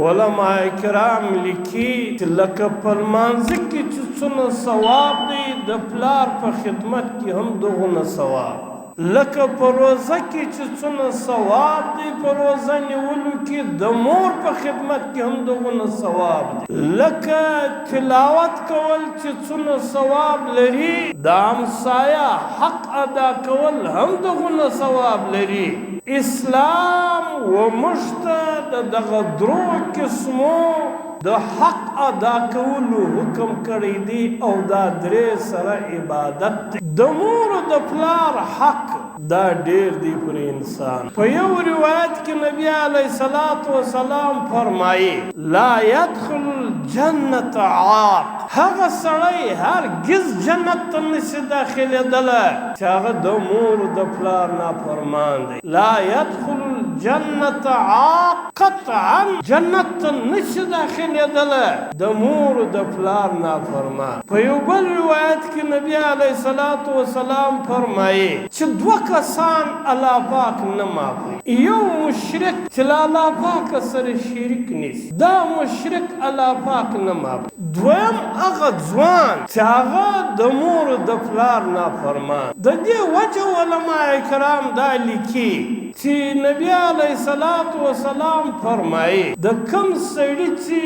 علماء کرام لیکي چې لکه په لمانځه کې چې څونه ثواب دی د پلار په خدمت کې هم دغونه ثواب، لکه په روزه کې چې څونه ثواب دی په روزه نیولو کې د مور په خدمت کې هم دغونه ثواب دی، لکه تلاوت کول چې څونه ثواب لري د همسایه حق ادا کول هم دغونه ثواب لري. اسلام وموږ ته د دغه درو قسمو د حق ادا کولو حکم کړی دی او دا درې سره عبادت دی. د مور د پلار حق دا ډیر دی پر انسان. په یو روایت کې نبی علیه الصلاة والسلام فرمایي لا يدخل الجنة عاق، هغه سړی هرگز جنت ته نشي داخلېدلی چې هغه د مور د پلار نافرمان دی. لا يدخل الجنة عاق، قطعا جنت ته نشي داخلېدلی د مور د پلار نافرمان. په یو بل روایت کې نبی علیه الصلاة والسلام فرمایي چې دوه کسان الله پاک نه معافوي. یو مشرک چې له الله پاک سره شریک نیست، دا مشرک الله پاک نه معافوي. دویم هغه ځوان چې هغه د مور د پلار نافرمان. د دې وجه علماء کرام دا لیکي چې نبی علیه الصلاة والسلام فرمایي د کوم سړي چې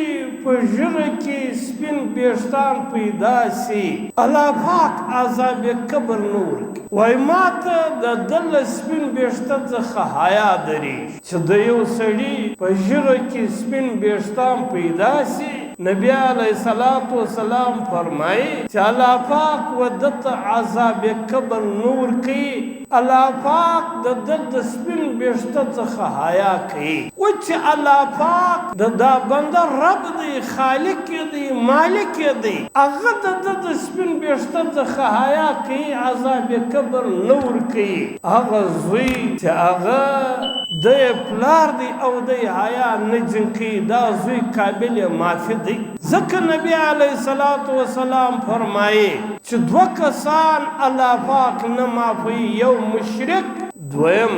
په ژړه کې سپین ویښتان پیدا سي الله پاک عذاب قبر نه ورکوي. وایي ما ته د ده له سپین ویښته څخه حیا درېږي چې د یو سړي په ژړه کې سپین ویښتان پیدا سي. نبی علیه الصلاة والسلام فرمایي چې الله پاک و ده ته عذاب قبر نه ورکوي، الله پاک د ده د سپین ویښته څخه حیا کوي. و چې الله پاک د دا بنده رب دی، خالق دی، مالک دی، هغه د ده د سپین ویښته څخه حیا کوي، عذاب قبر نه ورکوي. هغه زوی چې هغه د پلار دی او د حیا نه جنګي، دا زوی قابل معافي دی. ځکه نبی علیه الصلاة والسلام فرمایي چې دوه کسان الله پاک نه معافوي، یو مشرک، دویم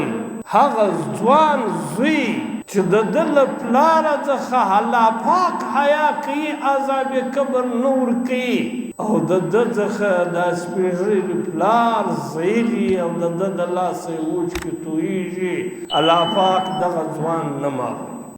هغه ځوان زوی چې د ده له پلاره څخه الله پاک حیا کوي، عذاب قبر نه ورکوي، او د ده څخه دا سپین ږیری پلار ځیږي او د ده د لاسه اوښکې تویېږي، الله پاک دغه ځوان نه معافوي.